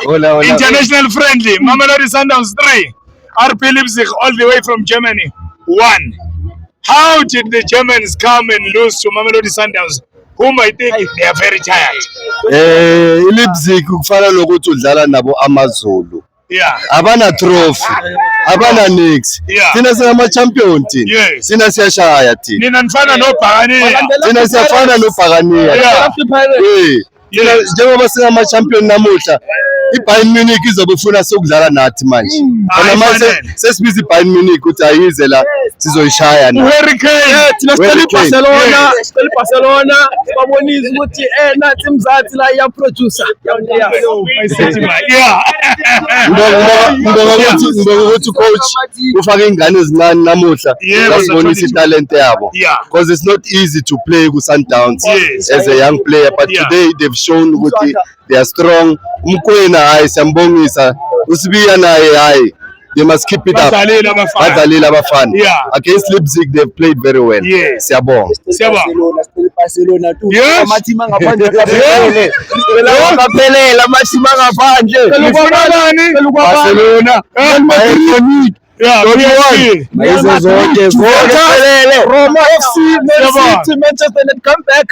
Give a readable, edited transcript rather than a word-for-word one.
Hola. International friendly. Mamelodi Sundowns 3. RB Leipzig all the way from Germany 1. How did the Germans come and lose to Mamelodi Sundowns, whom I think they are very tired? Leipzig kufana nokuthi udlala nabo amaZulu. Yeah. Abana trophy, abana nix. Yeah. Thina singama champion thina. Yes. Thina siyashaya thina. Nina nifana noBhakaniya. Thina siyafana noBhakaniya. Yeah. Thina njengoba singama champion namuhla. iBayern Munich izobe ufuna sokudlala nathi manje. Bona manje sesibiza iBayern Munich ukuthi ayize la sizoyishaya na. Hurricane. Thina sicela iBarcelona, sicela iBarcelona, babonisa ukuthi nathi imzansi la iya producer. Yeah. Ngibonga ukuthi coach ufake ingane ezincane namuhla zasibonisa italent yabo. Because it's not easy to play ku Sundowns as a young player, but today they've shown ukuthi they are strong. Umkwena hayi siyambongisa, usibiya naye hayi, they must keep it up. Badlalile abafana. Against Leipzig they've played very well. Siyabonga. Barcelona tu. Yes. Amathima ngaphandle kaphelele. Kaphelele amathima ngaphandle. Barcelona. Izo zonke Roma FC, Man City, Manchester United, come back.